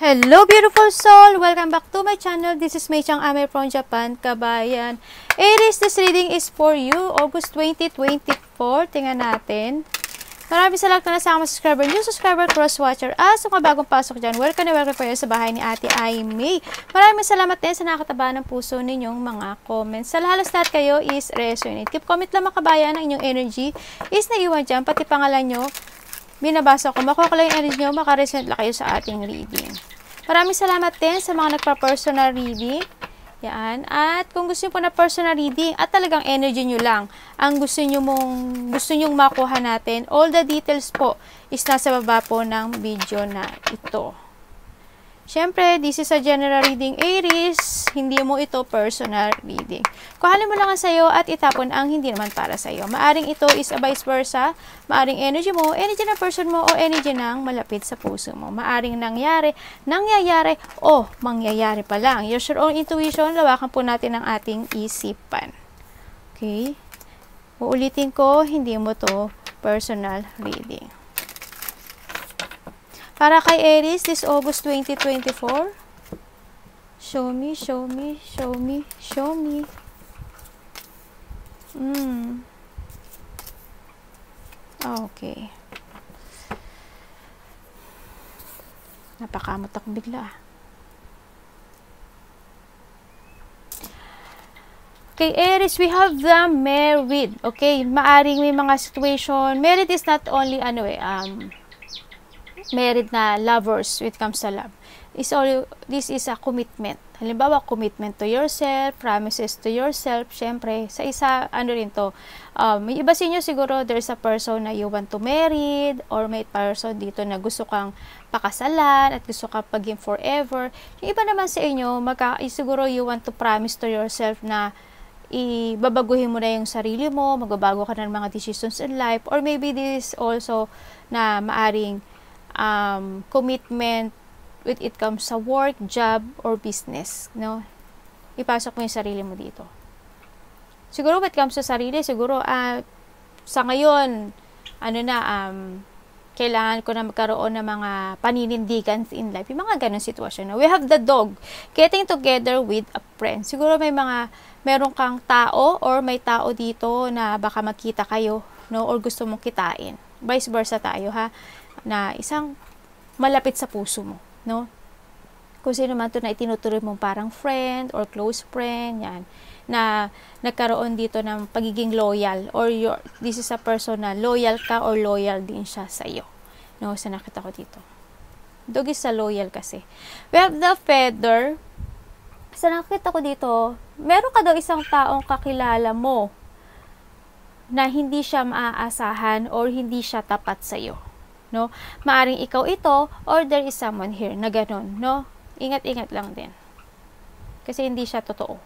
Hello beautiful soul! Welcome back to my channel. This is Mei Chang Ame from Japan, kabayan. Aries, this reading is for you, August 2024. Tingnan natin. Maraming salamat na sa mga subscriber, new subscriber, cross-watcher. Sa mga bagong pasok dyan, welcome na welcome po sa bahay ni Ate Ai Mei. Maraming salamat din sa nakataba ng puso ninyong mga comments. Sa halos lahat kayo is resonate. Keep comment lang mga kabayan, ang inyong energy is naiwan dyan, pati pangalan nyo. Binabasa ko, makuha ko lang yung energy nyo, makaresonate lang kayo sa ating reading. Maraming salamat din sa mga nagpa-personal reading. Yan. At kung gusto nyo po na personal reading at talagang energy nyo lang ang gusto nyong makuha natin, all the details po is nasa baba po ng video na ito. Siyempre, this is a general reading, Aries. Hindi mo ito personal reading. Kuhanin mo lang ang sayo at itapon ang hindi naman para sayo. Maaring ito is a vice versa. Maaring energy mo, energy ng person mo, o energy ng malapit sa puso mo. Maaring nangyayari, o mangyayari pa lang. Use your own intuition. Lawakan po natin ang ating isipan. Okay? Uulitin ko, hindi mo to personal reading. Para kay Aries, this August 2024, show me, show me, show me, show me. Okay. Napakamot ako bigla. Kay Aries, we have the married. Okay, maaring may mga situation. Married is not only, married na lovers when it comes to love. This is a commitment. Halimbawa, commitment to yourself, promises to yourself. Syempre, sa isa, rin to. May iba sa inyo siguro, there's a person na you want to marry, or may person dito na gusto kang pakasalan, at gusto kang paging forever. Yung iba naman sa inyo, siguro you want to promise to yourself na ibabaguhin mo na yung sarili mo, magbabago ka ng mga decisions in life, or maybe this also na maaring commitment when it comes sa work, job, or business, no? Ipasok mo yung sarili mo dito. Siguro when it comes sa sarili, siguro sa ngayon, kailangan ko na magkaroon ng mga paninindigan in life. Yung mga ganun sitwasyon. No? We have the dog getting together with a friend. Siguro meron kang tao or may tao dito na baka magkita kayo, no? Or gusto mong kitain. Vice versa tayo, ha? Na isang malapit sa puso mo, no? Kung sino man to na itinutuloy mong parang friend or close friend, yan, na nagkaroon dito ng pagiging loyal, or this is a person na loyal ka or loyal din siya sa iyo, no? Sa nakita ko dito. Dog is sa loyal kasi. We have the feather. Sa nakita ko dito, meron ka daw isang taong kakilala mo na hindi siya maaasahan or hindi siya tapat sa iyo, no? Maaring ikaw ito or there is someone here na ganun, no? Ingat-ingat lang din. Kasi hindi siya totoo.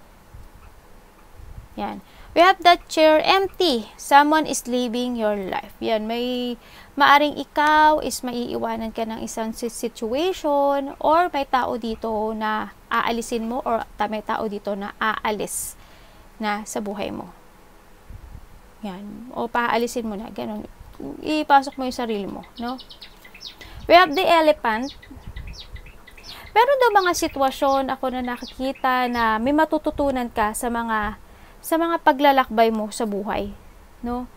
Yan. We have that chair empty. Someone is leaving your life. Yan, maaring ikaw is maiiwanan ka ng isang situation, or may tao dito na aalisin mo, or may tao dito na aalis na sa buhay mo. Yan. O paalisin mo na. Ganun. Ipasok mo yung sarili mo, no? We have the elephant. Meron daw mga sitwasyon ako na nakikita na may matututunan ka sa mga paglalakbay mo sa buhay, no?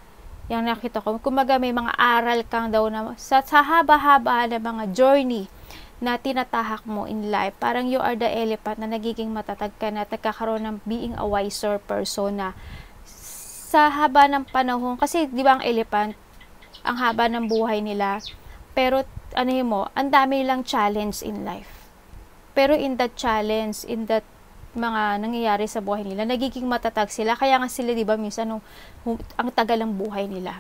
Yang nakita ko, kumaga may mga aral kang daw na sa haba-haba na mga journey na tinatahak mo in life. Parang you are the elephant na nagiging matatag ka na nagkakaroon ng being a wiser person na sa haba ng panahon, kasi di ba ang elephant, ang haba ng buhay nila, pero ang dami lang challenge in life. Pero in that challenge, in that mga nangyayari sa buhay nila, nagiging matatag sila. Kaya nga sila, di ba, minsan ang tagal ng buhay nila.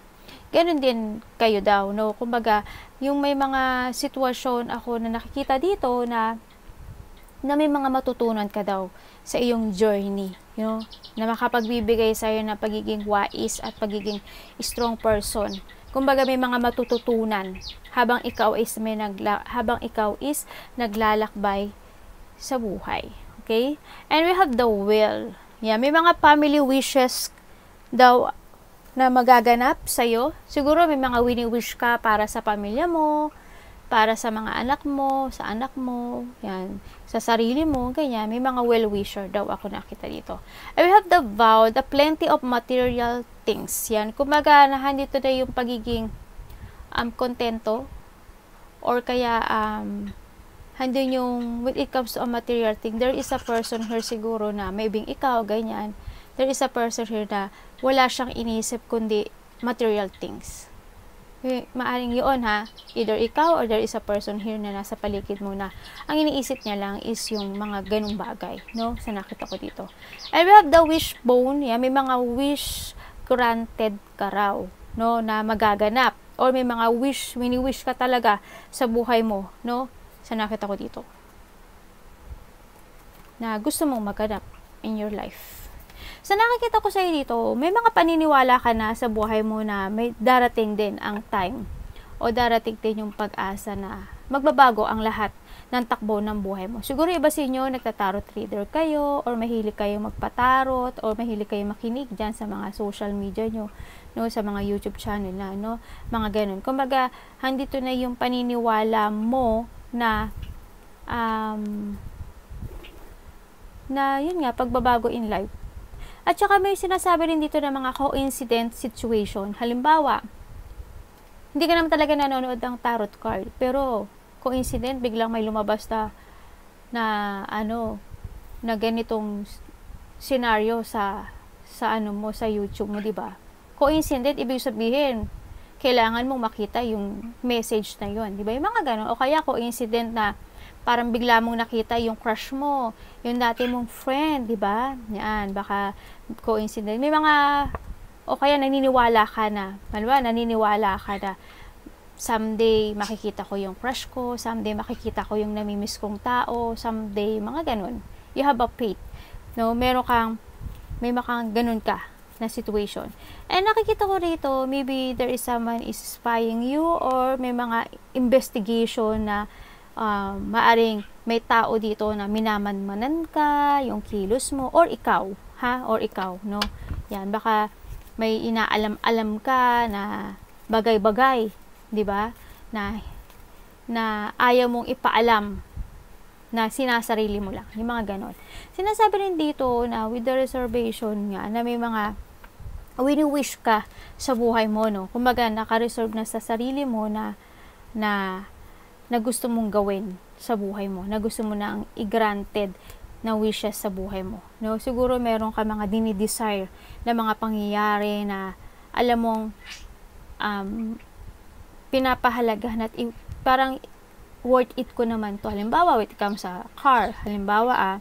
Ganon din kayo daw, no? Kumbaga, yung may mga sitwasyon ako na nakikita dito na may mga matutunan ka daw sa iyong journey, you know, na makapagbibigay sa iyo ng pagiging wais at pagiging strong person. Kumbaga may mga matututunan habang ikaw is naglalakbay sa buhay. Okay? And we have the will. Yeah, may mga family wishes daw na magaganap sa iyo. Siguro may mga wini-wish ka para sa pamilya mo, para sa mga anak mo, sa anak mo, yan, sa sarili mo, ganyan, may mga well-wisher daw ako nakita dito. And we have the vow, the plenty of material things, yan, kumbaga, nandito na yung pagiging kontento, or kaya, handun yung, when it comes to a material thing, there is a person here siguro na, maybe ikaw, ganyan, there is a person here na, wala siyang inisip, kundi, material things. Maaring yun ha, either ikaw or there is a person here na nasa paligid mo na ang iniisip niya lang is yung mga ganung bagay, no? Sa nakita ko dito. And we have the wishbone, yeah, may mga wish granted ka raw, no, na magaganap, or may mga wish, wini-wish ka talaga sa buhay mo, no? Sa nakita ko dito. Na gusto mong maganap in your life. Sa nakikita ko sa iyo dito, may mga paniniwala ka na sa buhay mo na may darating din ang time o darating din yung pag-asa na magbabago ang lahat ng takbo ng buhay mo. Siguro iba sa inyo, nagtatarot reader kayo, or mahilig kayo magpatarot, or mahilig kayo makinig dyan sa mga social media nyo, no, sa mga YouTube channel na, no, mga ganun. Kumbaga, handito na yung paniniwala mo na yun nga, pagbabago in life. At saka may sinasabi rin dito ng mga coincident situation. Halimbawa, hindi ka naman talaga nanonood ng tarot card, pero coincident, biglang may lumabas na ganitong scenario sa ano mo, sa YouTube mo, di ba? Coincident, ibig sabihin, kailangan mong makita yung message na yun, di ba? Yung mga ganun. O kaya coincident na parang bigla mong nakita yung crush mo, yung dati mong friend, di ba? Yan, baka coincident. May mga, o kaya naniniwala ka na someday makikita ko yung crush ko, someday makikita ko yung namimiss kong tao, someday, mga ganun. You have a faith. No? May makang ganun ka na situation. And nakikita ko rito, maybe there is someone is spying you, or may mga investigation na maaring may tao dito na minamanmanan ka, yung kilos mo, or ikaw, no? Yan, baka may inaalam-alam ka na bagay-bagay, di ba? Na ayaw mong ipaalam, na sinasarili mo lang, yung mga ganon. Sinasabi rin dito na with the reservation nga, na may mga wini-wish ka sa buhay mo, no? Kumbaga, naka-reserve na sa sarili mo na gusto mong gawin sa buhay mo, na gusto mo nang i-granted na wishes sa buhay mo. No? Siguro meron ka mga dinidesire na mga pangyayari na alam mong pinapahalagahan at parang worth it ko naman to. Halimbawa, when it comes sa car, halimbawa,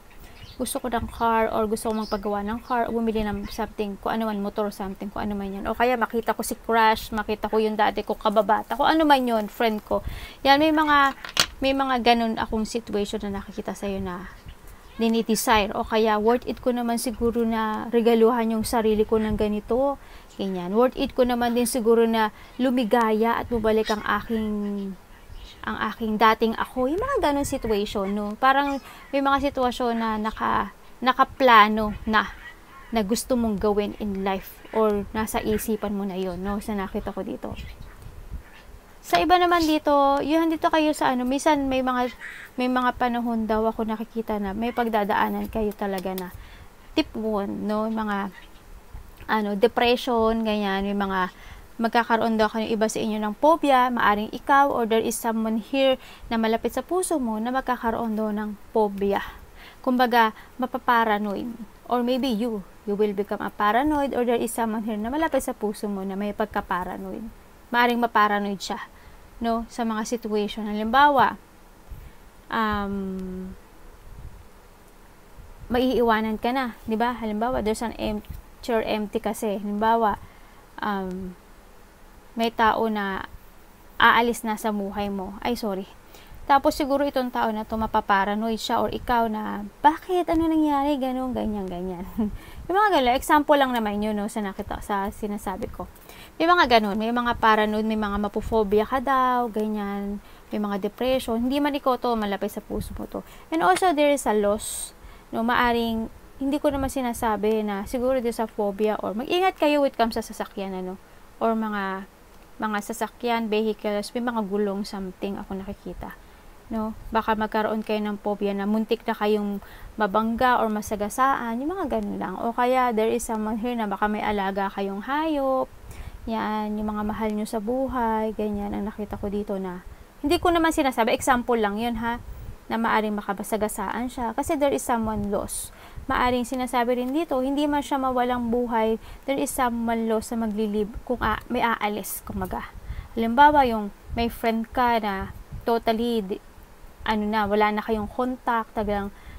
gusto ko ng car, or gusto ko magpagawa ng car, o bumili ng something, kung ano man, motor, something, kung ano man yan. O kaya makita ko si crush, makita ko yung dati ko kababata, kung ano man yun, friend ko. Yan, may mga ganun akong situation na nakikita sa'yo na dinidesire. O kaya, worth it ko naman siguro na regaluhan yung sarili ko ng ganito. Ganyan. Worth it ko naman din siguro na lumigaya at bumalik ang aking dating ako. Yung mga ganun situation, no? Parang may mga sitwasyon na nakaplano na gusto mong gawin in life, or nasa isipan mo na yon, no? Sa nakita ko dito. Sa iba naman dito, yun dito kayo sa minsan may mga panahon daw ako nakikita na may pagdadaanan kayo talaga na tip 1, no? Mga depression, ganyan, may mga magkakaroon daw kayo iba sa inyo ng phobia, maaring ikaw, or there is someone here na malapit sa puso mo na magkakaroon daw ng phobia. Kumbaga, mapaparanoid, or maybe you will become a paranoid, or there is someone here na malapit sa puso mo na may pagka-paranoid. Maaring maparanoid siya, no, sa mga situation. Halimbawa, maiiwanan ka na, di ba? Halimbawa, there's an empty kasi. Halimbawa, may tao na aalis na sa buhay mo. Ay, sorry. Tapos siguro itong tao na to mapaparanoid siya, or ikaw na, bakit? Ano nangyari? Ganun, ganyan, ganyan. Yung mga ganun, example lang naman yun, no, sa sinasabi ko. May mga ganun, may mga paranoid, may mga mapophobia ka daw, ganyan, may mga depression. Hindi man ikaw to, malapit sa puso mo to. And also, there is a loss, no, maaring, hindi ko naman sinasabi na siguro there's a phobia, or mag-ingat kayo with comes sa sasakyan, or mga mga sasakyan, vehicles, may mga gulong something ako nakikita. No? Baka magkaroon kayo ng phobia na muntik na kayong mabangga or masagasaan, yung mga ganun lang. O kaya, there is someone here na baka may alaga kayong hayop, yan, yung mga mahal nyo sa buhay, ganyan, ang nakita ko dito na, hindi ko naman sinasabi, example lang yun ha, na maaring makabasagasaan siya, kasi there is someone lost. Maaring sinasabi rin dito, hindi man siya mawalang buhay, there is someone lost na maglilib, kung may aalis, kumaga. Halimbawa, yung may friend ka na totally, wala na kayong contact,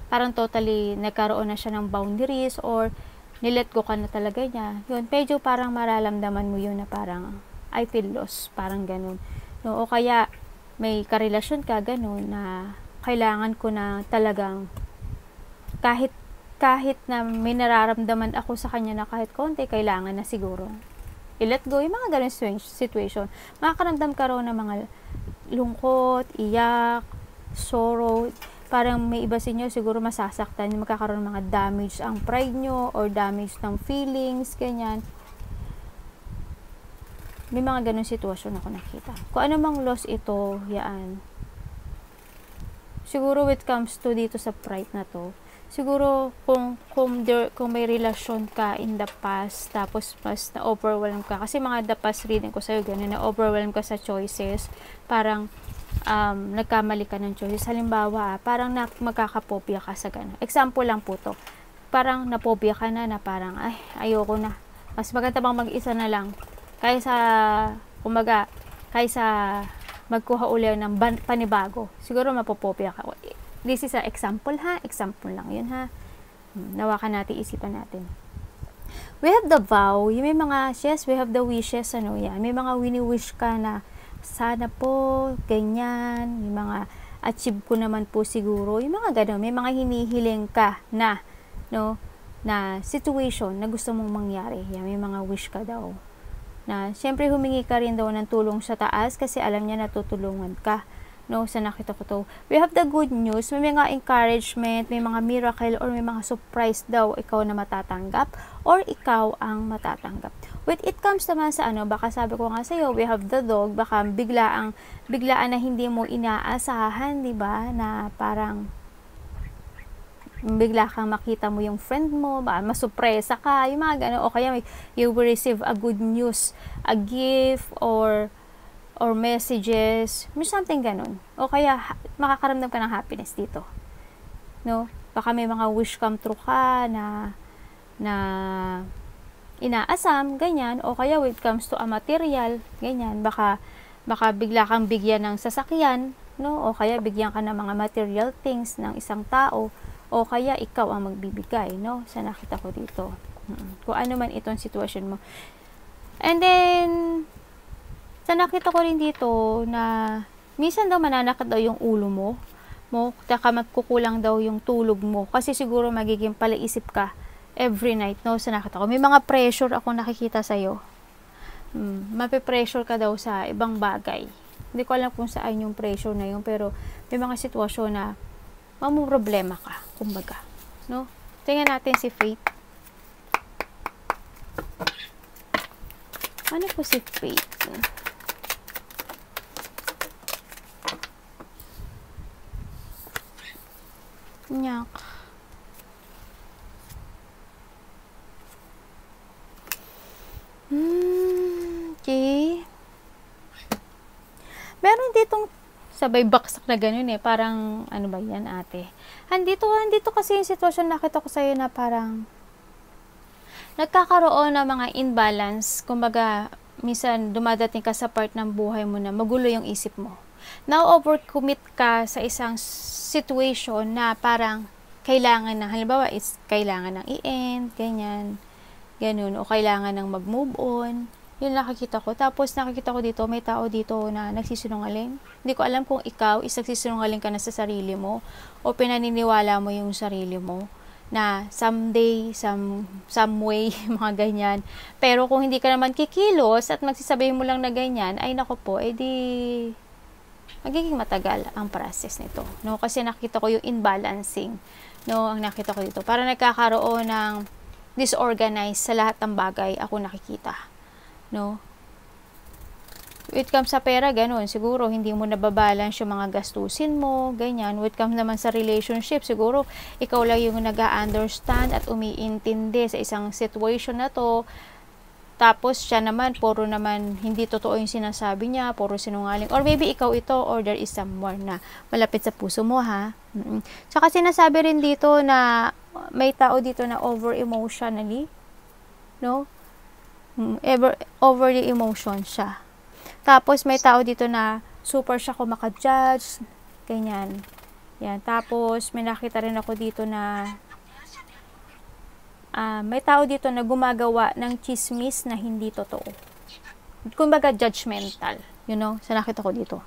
parang totally nagkaroon na siya ng boundaries, or nilet go ka na talaga niya. Yun, medyo parang mararamdaman mo yun na parang, I feel lost, parang ganun. No, o kaya, may karelasyon ka, ganun, na kailangan ko na talagang kahit na may nararamdaman ako sa kanya na kahit konti, kailangan na siguro i-let go, yung mga ganun situation. Makakaramdam ka raw ng mga lungkot, iyak, sorrow, parang may iba sa inyo siguro masasaktan, magkakaroon ng mga damage ang pride nyo or damage ng feelings, ganyan. May mga ganun sitwasyon ako nakita. Kung ano mang loss ito, yan. Siguro when it comes to dito sa pride na to, siguro kung may relasyon ka in the past, tapos mas na-overwhelm ka, kasi mga the past reading ko sa'yo, ganun, na-overwhelm ka sa choices, parang nagkamali ka ng choices. Halimbawa, parang magkakapobia ka sa ganun. Example lang po to. Parang napobia ka na parang, ayoko na. Mas maganda bang mag-isa na lang. Kaysa magkuha uli ng panibago. Siguro mapopopia ka. This is an example ha. Example lang yun ha. Nawakan natin, isipan natin. We have the vow. May mga, yes, we have the wishes. Yan. May mga wini-wish ka na sana po, ganyan. May mga achieve ko naman po siguro. Yung mga gano'n. May mga hinihiling ka na, na situation na gusto mong mangyari. Yan, may mga wish ka daw. Na syempre humingi ka rin daw ng tulong sa taas kasi alam niya natutulungan ka. Sa nakita ko to. We have the good news. May mga encouragement, may mga miracle, or may mga surprise daw ikaw na matatanggap, or ikaw ang matatanggap. When it comes naman sa baka sabi ko nga sa'yo, we have the dog, baka biglaan na hindi mo inaasahan, di ba? Na parang bigla kang makita mo yung friend mo, masupresa ka, yung mga gano'n, o kaya you will receive a good news, a gift, or messages, may something gano'n, o kaya makakaramdam ka ng happiness dito, baka may mga wish come true ka na inaasam, ganyan, o kaya when it comes to a material, ganyan, baka bigla kang bigyan ng sasakyan, o kaya bigyan ka ng mga material things ng isang tao, o kaya ikaw ang magbibigay, sa nakita ko dito. Kung ano man itong sitwasyon mo. And then, sa nakita ko rin dito na minsan daw mananakit daw yung ulo mo, taka magkukulang daw yung tulog mo, kasi siguro magiging palaisip ka every night, sa nakita ko. May mga pressure ako nakikita sa'yo. Mape-pressure ka daw sa ibang bagay. Hindi ko alam kung saan yung pressure na yun, pero may mga sitwasyon na mamumroblema ka, kumbaga. Tingnan natin si Faith. Ano po si Faith? Nyak. Okay. Meron ditong sabay baksak na ganun parang, ano ba yan ate? Andito kasi yung sitwasyon nakita ko sa'yo na parang nagkakaroon ng mga imbalance, kumbaga, minsan dumadating ka sa part ng buhay mo na magulo yung isip mo. Now, overcommit ka sa isang situation na parang kailangan na, halimbawa, kailangan ng i-end, ganun, o kailangan ng mag-move on. Yun nakikita ko. Tapos nakikita ko dito, may tao dito na nagsisinungaling. Hindi ko alam kung ikaw is nagsisinungaling ka na sa sarili mo o pinaniniwala mo yung sarili mo na someday, some way, mga ganyan. Pero kung hindi ka naman kikilos at magsisabihin mo lang na ganyan, ay nako po, edi magiging matagal ang process nito. Kasi nakita ko yung imbalancing. Ang nakita ko dito. Para nagkakaroon ng disorganized sa lahat ng bagay ako nakikita. It comes sa pera, ganun. Siguro, hindi mo nababalance yung mga gastusin mo, ganyan. When it comes naman sa relationship, siguro, ikaw lang yung nag-understand at umiintindi sa isang situation na to. Tapos, siya naman, puro naman, hindi totoo yung sinasabi niya, puro sinungaling. Or maybe ikaw ito, or there is someone na malapit sa puso mo, ha? Tsaka sinasabi rin dito na may tao dito na over-emotionally, no? Overly emotion siya. Tapos, may tao dito na super siya kung maka-judge, ganyan. Yan. Tapos, may nakita rin ako dito na may tao dito na gumagawa ng chismis na hindi totoo. Kumbaga, judgmental. You know? So, nakita ko dito.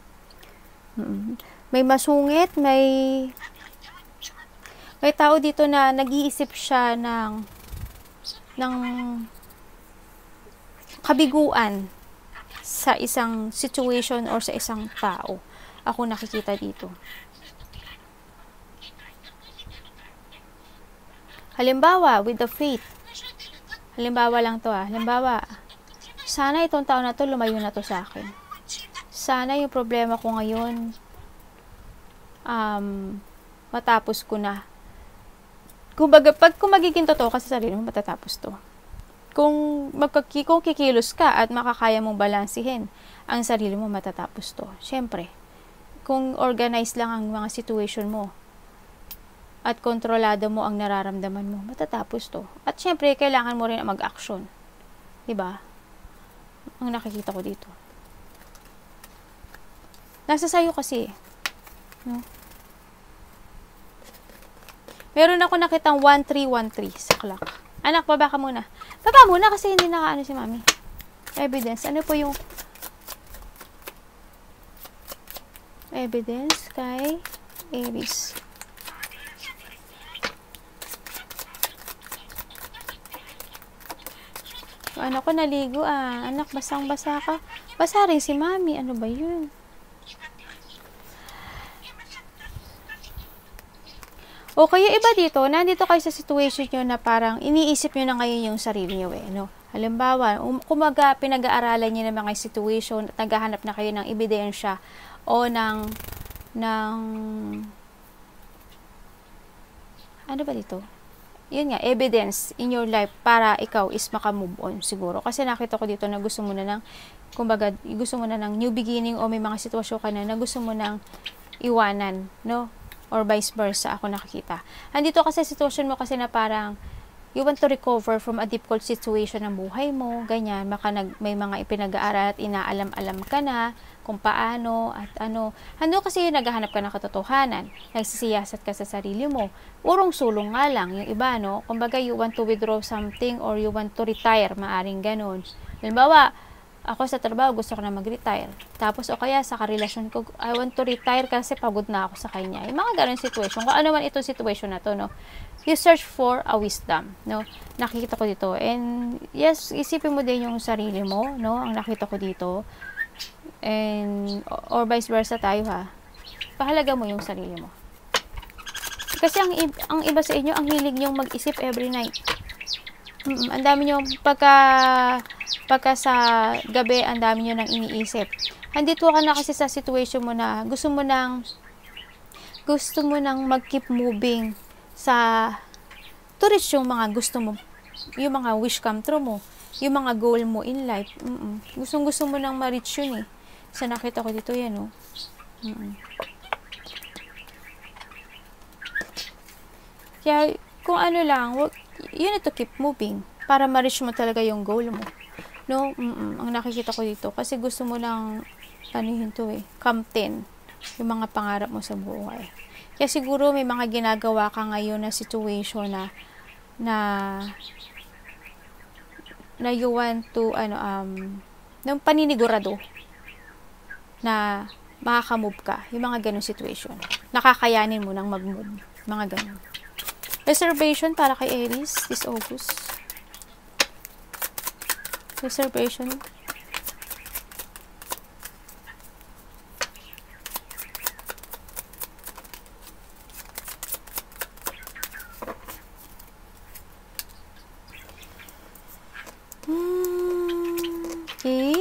May masungit, may tao dito na nag-iisip siya ng kabiguan sa isang situation or sa isang tao. Ako nakikita dito. Halimbawa, with the faith. Halimbawa lang to Halimbawa, sana itong tao na to lumayo na to sa akin. Sana yung problema ko ngayon matapos ko na. Kumbaga, kung magiging totoo ka sa sarili mo, matatapos to. Kung kikilos ka at makakaya mong balansihin ang sarili mo, matatapos to. Siyempre, kung organized lang ang mga situation mo, at kontrolado mo ang nararamdaman mo, matatapos to. At syempre, kailangan mo rin mag-action. Diba? Ang nakikita ko dito. Nasa sayo kasi. No? Meron ako nakitang 1313 sa clock. Anak, baba ka muna. Baba muna kasi hindi nakaano si mami. Evidence. Ano po yung evidence kay Aries? Anak ko naligo Anak, basang-basa ka. Basa rin si mami. Ano ba yun? O kaya iba dito, nandito kayo sa situation nyo na parang iniisip nyo na ngayon yung sarili nyo no? Halimbawa, kumaga pinag-aaralan nyo ng mga situation at naghahanap na kayo ng ebidensya o ng ano ba dito? Yun nga, evidence in your life para ikaw is maka-move on siguro. Kasi nakita ko dito na gusto mo na kumbaga, gusto mo na ng new beginning o may mga sitwasyon ka na gusto mo nang iwanan, no? Or vice versa, ako nakikita. Andito kasi sitwasyon mo kasi na parang you want to recover from a difficult situation ng buhay mo, ganyan, may mga ipinag-aaral at inaalam-alam ka na kung paano at ano. Hando kasi yung naghahanap ka ng katotohanan, nagsisiyasat ka sa sarili mo. Urong sulong nga lang, yung iba, no? Kumbaga, you want to withdraw something or you want to retire, maaring ganun. Halimbawa, ako sa trabaho, gusto ko na mag-retire. Tapos, o kaya sa karelasyon ko, I want to retire kasi pagod na ako sa kanya. Yung mga ganun situation. Kung ano man itong situation na to, no? You search for a wisdom, no? Nakikita ko dito. And, yes, isipin mo din yung sarili mo, no? Ang nakita ko dito. And, or vice versa tayo, ha? Pahalaga mo yung sarili mo. Kasi ang iba sa inyo, ang hilig nyong mag-isip every night. Ang dami nyo, pagka sa gabi, ang dami nyo nang iniisip. Andito ka na kasi sa situation mo na gusto mo nang mag-keep moving to reach yung mga gusto mo, yung mga wish come true mo, yung mga goal mo in life. Gusto mo nang ma-reach yun sa nakita ko dito yan, Kaya, kung ano lang, you need to keep moving para ma-reach mo talaga yung goal mo. No? Ang nakikita ko dito. Kasi gusto mo lang, kamtin yung mga pangarap mo sa buhay. Kaya siguro may mga ginagawa ka ngayon na situation na you want to, ng paninigurado na makakamove ka. Yung mga ganong situation. Nakakayanin mo nang mag-move. Mga ganon. Reservation para kay Aries this August. Reservation. Okay.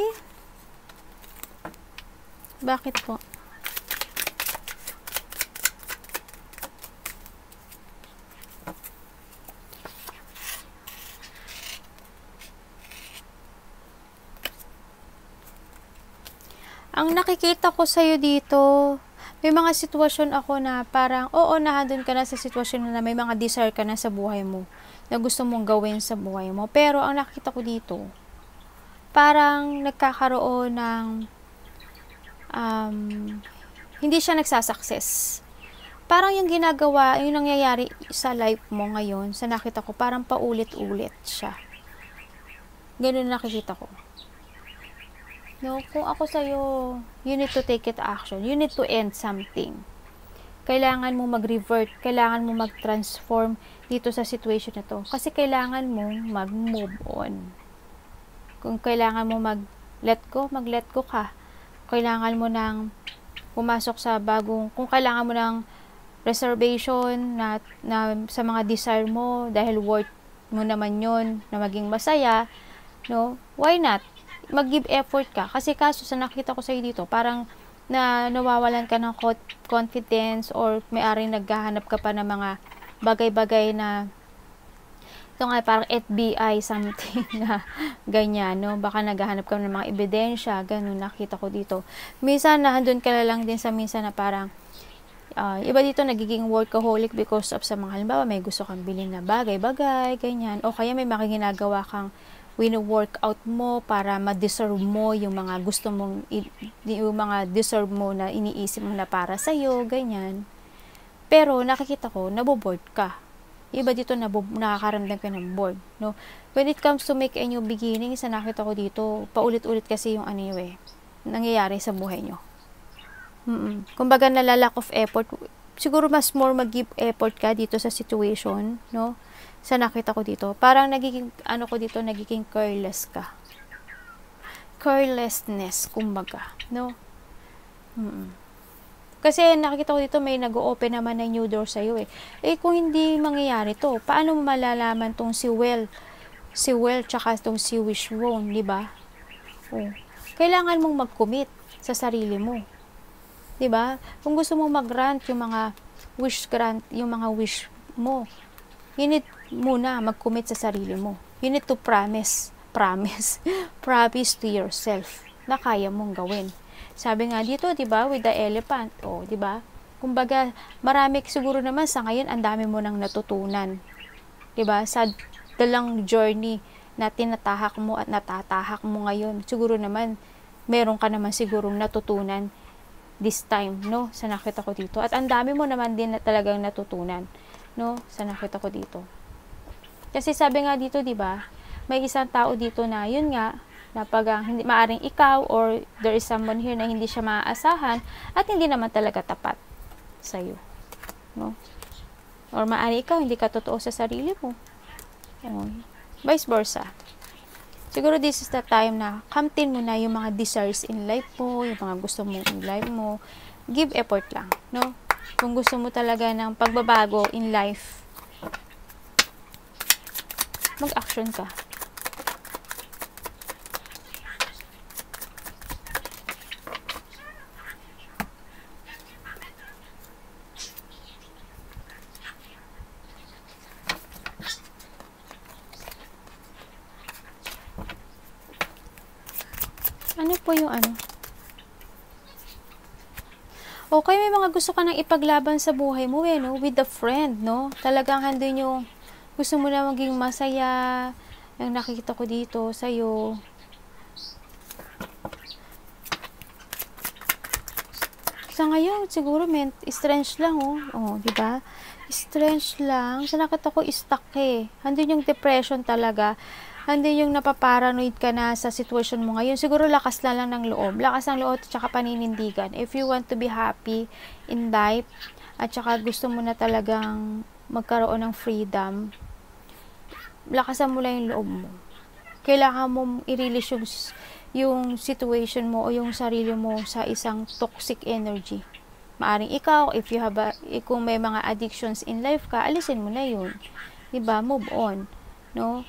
Bakit po? Ang nakikita ko sa'yo dito, may mga sitwasyon ako na parang, oo, nandun ka na sa sitwasyon na may mga desire ka na sa buhay mo, na gusto mong gawin sa buhay mo. Pero, ang nakikita ko dito, parang nagkakaroon ng, hindi siya nagsasucess. Parang yung ginagawa, yung nangyayari sa life mo ngayon, sa nakita ko, parang paulit-ulit siya. Ganun nakikita ko. No, kung ako sa'yo, you need to take it action. You need to end something. Kailangan mo mag-revert. Kailangan mo mag-transform dito sa situation na to. Kasi kailangan mo mag-move on. Kung kailangan mo mag-let go, mag-let go ka. Kailangan mo nang pumasok sa bagong, kung kailangan mo ng reservation na sa mga desire mo, dahil worth mo naman yon na maging masaya, no? Why not? Mag-give effort ka. Kasi kaso sa nakita ko sa'yo dito, parang nawawalan ka ng confidence or may-aring naghahanap ka pa ng mga bagay-bagay na ito nga parang FBI something na ganyan, no? Baka naghahanap ka ng mga ebidensya, ganun nakita ko dito. Minsan nahandun ka na lang din sa minsan na parang iba dito nagiging workaholic because of sa mga halimbawa may gusto kang bilhin na bagay-bagay, ganyan. O kaya may makikinagawa kang wino-workout mo para ma-deserve mo yung mga gusto mong, yung mga deserve mo na iniisip mo na para sa'yo, ganyan. Pero nakikita ko, naboboard ka. Iba dito nakakaramdam ka ng bored, no? When it comes to make a new beginning, sa nakita ko dito, paulit-ulit kasi yung nangyayari sa buhay nyo. Kumbaga lack of effort, siguro mas more mag-give effort ka dito sa situation, no? Sa nakita ko dito, parang nagiging nagiging careless ka. Carelessness, kumbaga, no? Kasi nakita ko dito may nag-o-open naman ng new door sa iyo kung hindi mangyayari to, paano mo malalaman tong si Well tsaka tong si Wishbone, di ba? Kailangan mong mag-commit sa sarili mo. 'Di ba? Kung gusto mo mag-grant yung mga wish mo, you need muna mag-commit sa sarili mo. You need to promise to yourself na kaya mong gawin. Sabi nga dito, 'di ba, with the elephant, 'di ba? Kumbaga, marami siguro naman sa ngayon ang dami mo nang natutunan. 'Di ba? Sa dalang journey na tinatahak mo at natatahak mo ngayon, siguro naman meron ka naman sigurong natutunan this time, no? Sa nakita ko dito. At ang dami mo naman din na talagang natutunan, no? Sa nakita ko dito. Kasi sabi nga dito, 'di ba? May isang tao dito na yun nga na pag hindi maaring ikaw or there is someone here na hindi siya maaasahan at hindi naman talaga tapat sa iyo, no? Or maaring ikaw hindi ka totoo sa sarili mo. Vice versa. Siguro this is the time na kamtin mo na yung mga desires in life mo, yung mga gusto mo in life mo. Give effort lang, no? Kung gusto mo talaga ng pagbabago in life, mag-action ka. Ano po yung Okay, may mga gusto ka nang ipaglaban sa buhay mo no? With a friend, no? Talagang handun yung gusto mo na maging masaya, yung nakikita ko dito sa'yo. Sa ngayon, siguro, strange lang, di ba? Strange lang. Sa nakita ko, stuck Handun yung depression talaga. Handun yung napaparanoid ka na sa situation mo ngayon. Siguro, lakas lang ng loob. Lakas ng loob, tsaka paninindigan. If you want to be happy in life, at tsaka gusto mo na talagang magkaroon ng freedom, lakasan mo lang yung loob mo. Kailangan mo i-release yung situation mo o yung sarili mo sa isang toxic energy. Maaring ikaw, kung may mga addictions in life ka, alisin mo na yun. Diba? Move on. No?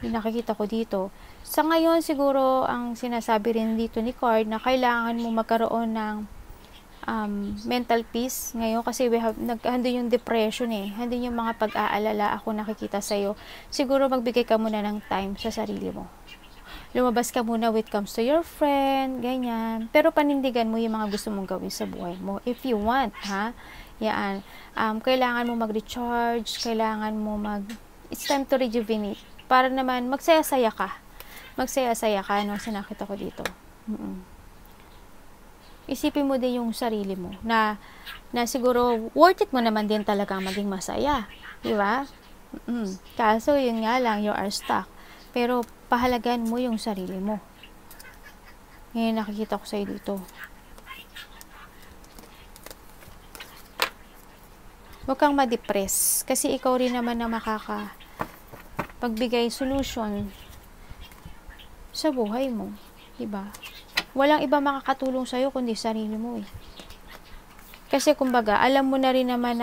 Yung nakikita ko dito. Sa ngayon, siguro, ang sinasabi rin dito ni card na kailangan mo magkaroon ng mental peace ngayon kasi handun yung depression handun yung mga pag-aalala ako nakikita sa'yo. Siguro magbigay ka muna ng time sa sarili mo. Lumabas ka muna when it comes to your friend, ganyan. Pero panindigan mo yung mga gusto mong gawin sa buhay mo. If you want, ha? Yan. Kailangan mo mag-recharge, kailangan mo it's time to rejuvenate. Para naman, magsaya-saya ka. Magsaya-saya ka, no? Sa nakita ko dito. Isipin mo din yung sarili mo na siguro worth it mo naman din talaga maging masaya. Di ba? Kaso, yun nga lang, you are stuck. Pero, pahalagan mo yung sarili mo. Ngayon, nakikita ko sa'yo dito. Huwag kang ma-depress. Kasi ikaw rin naman na pagbigay solution sa buhay mo. Diba? Walang iba makakatulong sa'yo kundi sarili mo Kasi kumbaga, alam mo na rin naman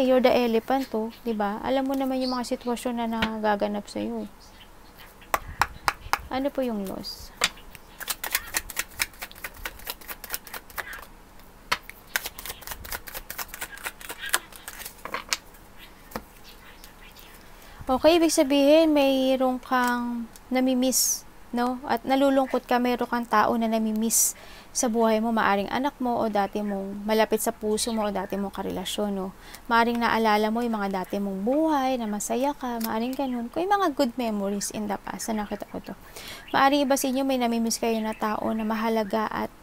you're the elephant diba? Alam mo naman yung mga sitwasyon na nagaganap sa'yo Ano po yung loss? Okay, ibig sabihin, mayroon kang namimiss, no? At nalulungkot ka, mayroon kang tao na namimiss sa buhay mo. Maaring anak mo o dati mong malapit sa puso mo o dati mong karelasyon, no? Maaring naalala mo yung mga dati mong buhay na masaya ka, maaring ganun. Kung yung mga good memories in the past, na nakita ko to. Maaring iba sa inyo may namimiss kayo na tao na mahalaga at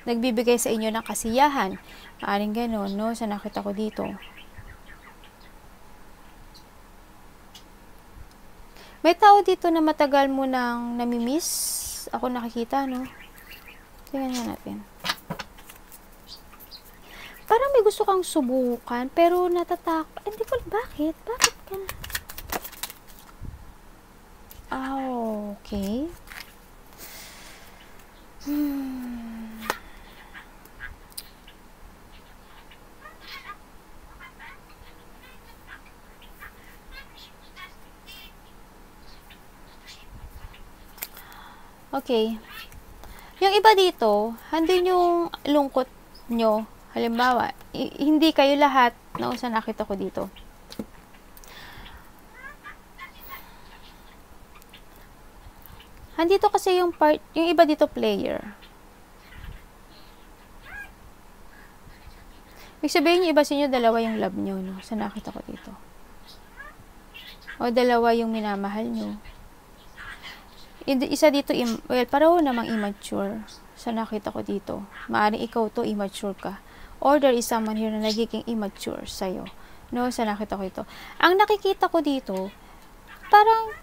nagbibigay sa inyo ng kasiyahan. Maaring ganun, no? Sa nakita ko dito. May tao dito na matagal mo nang namimiss. Ako nakikita, no? Tingnan nga natin. Parang may gusto kang subukan, pero natatakot. Hindi ko, bakit? Bakit ka na? Okay. Okay. Yung iba dito, handun yung lungkot nyo. Halimbawa, hindi kayo lahat, no, sa nakita ko dito. Handito kasi yung iba dito player. Ibig sabihin yung iba sa inyo, dalawa yung love nyo, no, sa nakita ko dito. O dalawa yung minamahal nyo. Isa dito, pareho namang immature sa nakita ko dito. Maaaring ikaw to, immature ka. Or there is someone here na nagiging immature sa'yo. No, sa nakita ko ito. Ang nakikita ko dito, parang,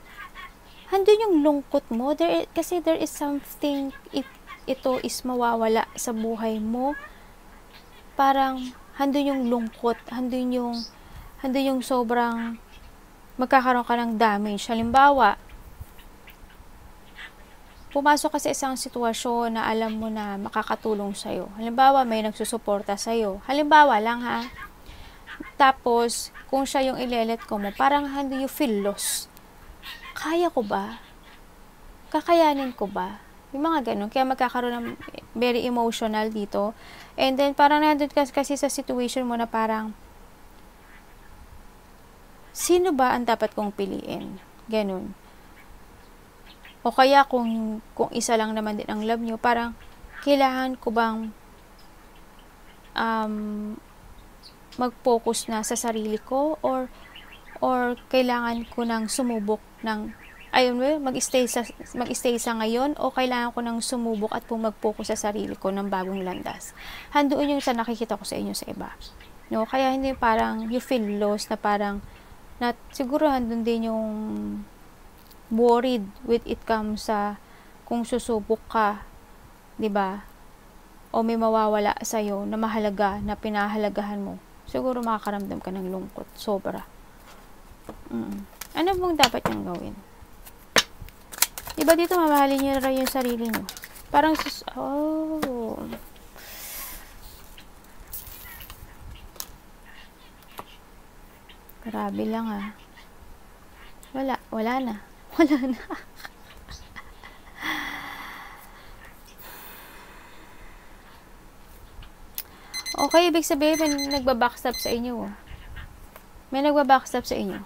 handun yung lungkot mo. Kasi there is something, if ito is mawawala sa buhay mo, parang, handun yung lungkot, handun yung sobrang, magkakaroon ka ng damage. Halimbawa, pumasok ka sa isang sitwasyon na alam mo na makakatulong sa'yo. Halimbawa, may nagsusuporta sa'yo. Halimbawa lang ha. Tapos, kung siya yung ilelet ko mo, parang do you feel lost? Kaya ko ba? Kakayanin ko ba? Yung mga ganun. Kaya magkakaroon ng very emotional dito. And then, parang nandun kasi sa situation mo na parang, sino ba ang dapat kong piliin? Ganun. O kaya kung isa lang naman din ang love nyo, parang kailangan ko bang mag-focus na sa sarili ko or kailangan ko nang sumubok ng mag-stay sa ngayon o kailangan ko nang sumubok at mag-focus sa sarili ko ng bagong landas. Handoon yung sa nakikita ko sa inyo sa iba. No, kaya hindi parang you feel lost na parang siguro handun din yung worried with it comes sa kung susubok ka, 'di ba? O may mawawala sa iyo na mahalaga na pinahalagahan mo. Siguro makakaramdam ka ng lungkot, sobra. Ano bang dapat niyang gawin? Diba dito mamahalin niyo rin yung sarili niyo? Parang grabe lang Wala na. Wala na. Okay, ibig sabihin may nagbabackstab sa inyo. May nagbabackstab sa inyo.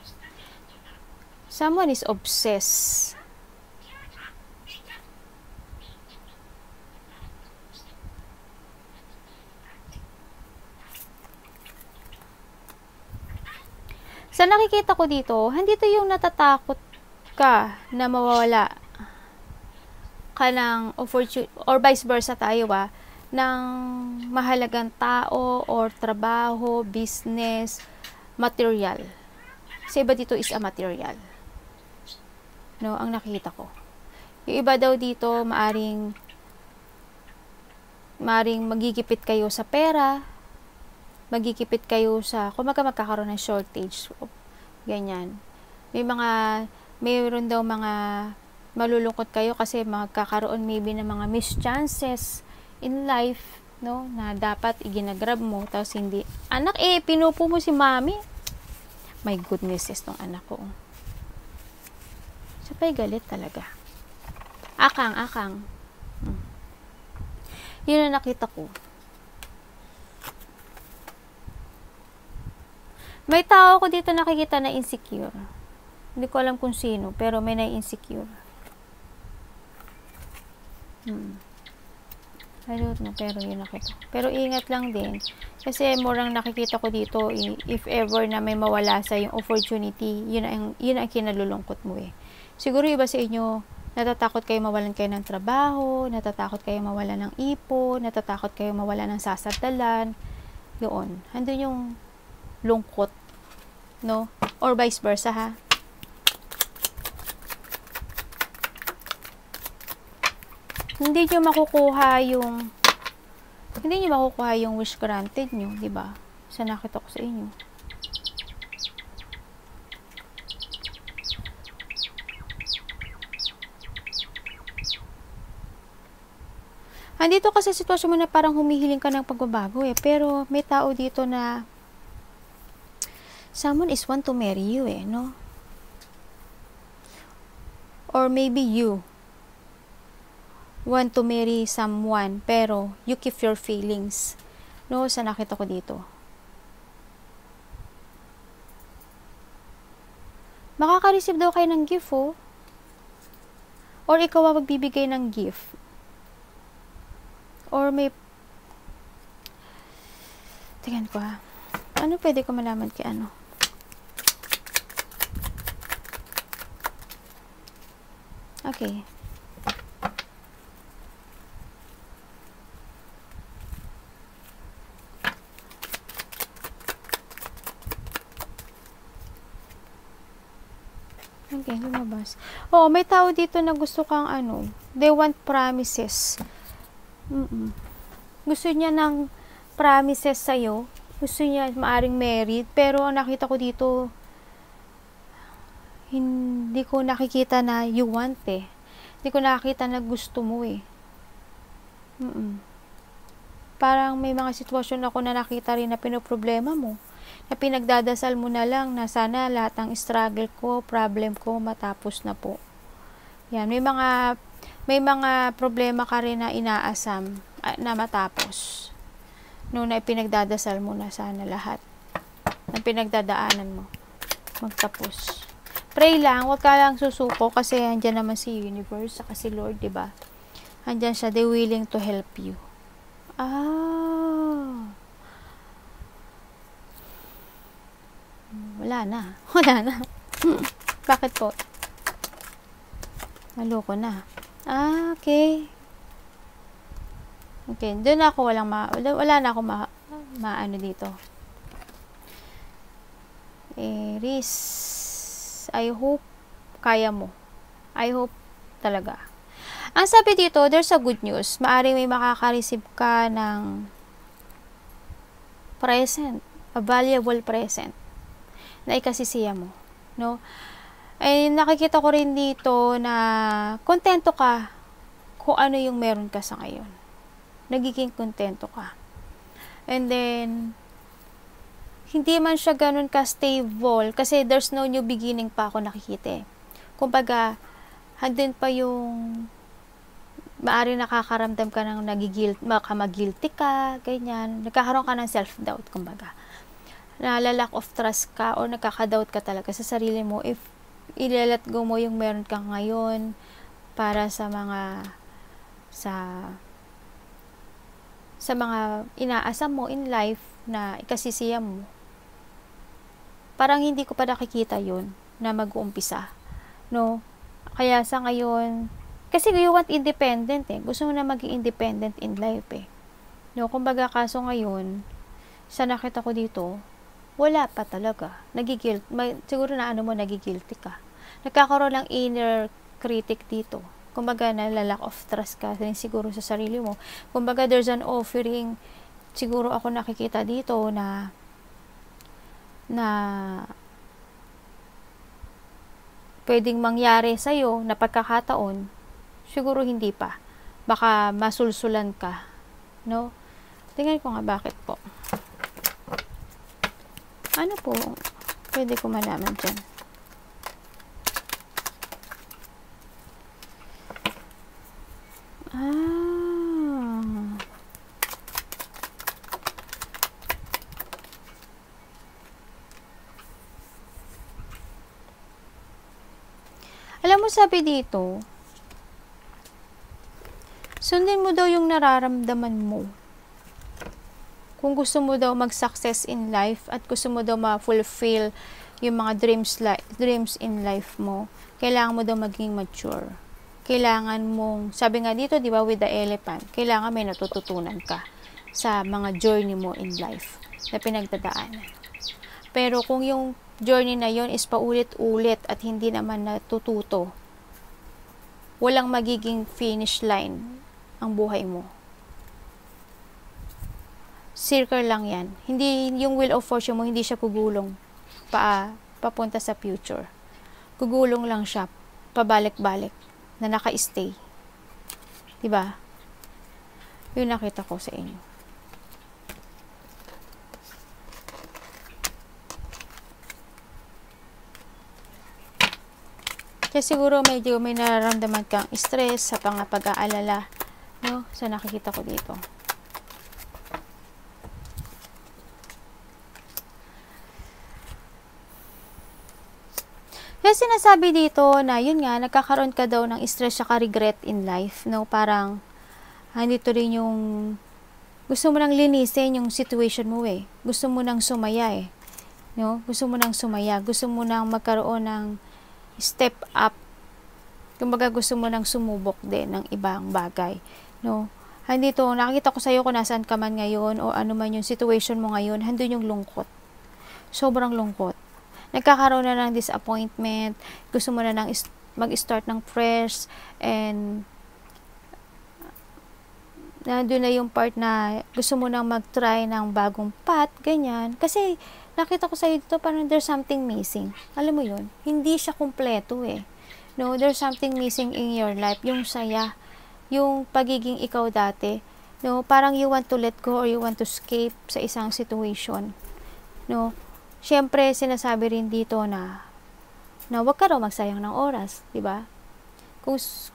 Someone is obsessed. Sa nakikita ko dito, handito yung natatakot ka na mawawala ka ng opportunity, or vice versa tayo ng mahalagang tao or trabaho, business, material. Sa iba dito is a material. No, ang nakita ko. Yung iba daw dito, maaring magigipit kayo sa pera, magigipit kayo sa, kung magkakaroon ng shortage, ganyan. Mayroon daw mga malulungkot kayo kasi magkakaroon maybe ng mga missed chances in life, no, na dapat iginagrab mo, tapos hindi. Anak, pinupo mo si mami. My goodness, tong anak ko. Siya pa'y galit talaga. Akang. Yun ang nakita ko. May tao ko dito nakikita na insecure. Hindi ko alam kung sino, pero may na-insecure. I don't know, pero yun nakita. Pero ingat lang din. Kasi murang nakikita ko dito, if ever na may mawala sa yung opportunity, yun ang kinalulungkot mo eh. Siguro iba sa inyo, natatakot kayo mawalan kayo ng trabaho, natatakot kayo mawalan ng ipon, natatakot kayo mawalan ng sasandalan. Yun. Handun yung lungkot, no? Or vice versa, ha? Hindi nyo makukuha yung wish granted nyo, di ba? Sa nakita ko sa inyo. Andito kasi sitwasyon mo na parang humihiling ka ng pagbabago eh. Pero may tao dito na someone is want to marry you eh, no? Or maybe you want to marry someone pero you keep your feelings, no? Sa nakita ko dito. Makaka-receive daw kayo ng gift, oh. Or ikaw ang magbibigay ng gift. Or may tingnan ko ha. Ano pwede ko malaman kay ano? Okay. Okay, lumabas. Oh, may tao dito na gusto kang ano, they want promises. Gusto niya ng promises sa'yo. Gusto niya maaring married. Pero ang nakita ko dito, hindi ko nakikita na you want eh. Hindi ko nakikita na gusto mo eh. Parang may mga sitwasyon ako na nakita rin na pinoproblema mo. Na pinagdadasal mo na lang na sana lahat ng struggle ko, problem ko, matapos na po. Yan, may mga problema ka rin na inaasam na matapos. Noon na pinagdadasal mo na sana lahat ng pinagdadaanan mo magtapos. Pray lang, wag ka lang susuko kasi andyan naman si universe, saka si Lord, diba? Andyan siya, they willing to help you. Wala na. Bakit po? Maloko na. Okay. Okay, doon ako wala na ako maano dito. Aries, I hope kaya mo. I hope talaga. Ang sabi dito, there's a good news. Maaring may makaka-receive ka ng present, a valuable present na ikasisiya mo, no? Ay nakikita ko rin dito na kontento ka kung ano yung meron ka sa ngayon. Nagiging kontento ka. And then hindi man siya ganun ka-stable kasi there's no new beginning pa ako nakikita eh. Kumbaga, handin pa yung maari nakakaramdam ka ng baka mag-guilty ka, ganyan. Nagkakaroon ka ng self-doubt, kumbaga. Lack of trust ka or nagkaka-doubt ka talaga sa sarili mo if ilalet go mo yung meron ka ngayon para sa mga inaasam mo in life na ikasisiya mo. Parang hindi ko pa nakikita yun na mag-uumpisa. No? Kaya sa ngayon, kasi you want independent eh. Gusto mo na maging independent in life eh. No? Kumbaga kaso ngayon, sa nakita ko dito, wala pa talaga. Siguro na nagigilty ka. Nagkakaroon ng inner critic dito. Kumbaga, lack of trust ka rin siguro sa sarili mo. Kumbaga, there's an offering, siguro ako nakikita dito na pwedeng mangyari sa'yo na pagkakataon, siguro hindi pa. Baka masulsulan ka. No? Tingnan ko nga bakit po. Ano po pwede ko malaman dyan? Alam mo, sabi dito, sundin mo daw yung nararamdaman mo. Kung gusto mo daw mag-success in life at gusto mo daw ma-fulfill yung mga dreams in life mo, kailangan mo daw maging mature. Kailangan mong, sabi nga dito, di ba, with the elephant, kailangan may natututunan ka sa mga journey mo in life na pinagdadaanan. Pero kung yung journey na yon is paulit-ulit at hindi naman natututo, walang magiging finish line ang buhay mo. Circle lang yan. Hindi, yung wheel of fortune mo, hindi siya gugulong papunta sa future. Gugulong lang siya, pabalik-balik, na naka-stay. Diba? Yun nakita ko sa inyo. Kaya siguro medyo may nararamdaman kang stress sa pag-aalala, no? So nakikita ko dito. Kaya sinasabi dito na yun nga, nagkakaroon ka daw ng stress at regret in life, no? Parang nandito rin yung gusto mo nang linisin yung situation mo eh. Gusto mo nang sumaya eh. No? Gusto mo nang sumaya, gusto mo nang magkaroon ng step up. Kumbaga gusto mo nang sumubok din ng ibang bagay, no? Handito, nakikita ko sa iyo kung nasaan ka man ngayon o ano man yung situation mo ngayon, handun yung lungkot. Sobrang lungkot. Nagkakaroon na ng disappointment, gusto mo na nang mag-start ng fresh, and nandun na yung part na gusto mo nang mag-try ng bagong path, ganyan. Kasi nakita ko sa iyo dito parang there's something missing. Alam mo yun? Hindi siya kumpleto eh. No, there's something missing in your life. Yung saya, yung pagiging ikaw dati. No, parang you want to let go or you want to escape sa isang situation. No, syempre sinasabi rin dito na wag ka raw magsayang ng oras, di ba?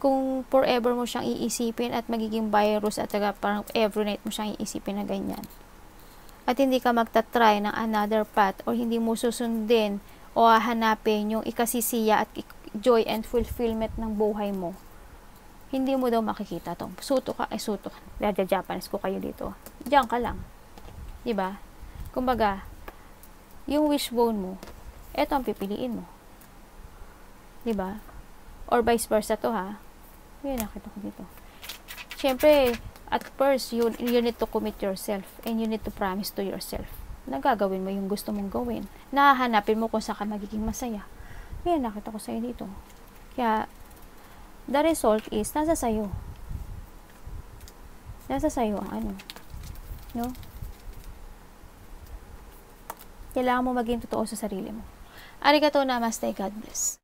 Kung forever mo siyang iisipin at magiging virus at parang every night mo siyang iisipin na ganyan. At hindi ka magta-try ng another path or hindi mo susundin o hahanapin yung ikasisiya at joy and fulfillment ng buhay mo, hindi mo daw makikita to. Suto ka. Japanese ko kayo dito. Diyan ka lang. Diba? Kumbaga, yung wishbone mo, eto ang pipiliin mo. Diba? Or vice versa to ha. Yun, nakita ko dito. Siyempre, at first, you need to commit yourself and you need to promise to yourself na gagawin mo yung gusto mong gawin. Nahahanapin mo kung saan ka magiging masaya. Yan, nakita ko sa'yo dito. Kaya, the result is, nasa sa'yo. Nasa sa'yo ang ano. No? Kailangan mo maging totoo sa sarili mo. Arigatou namaste, God bless.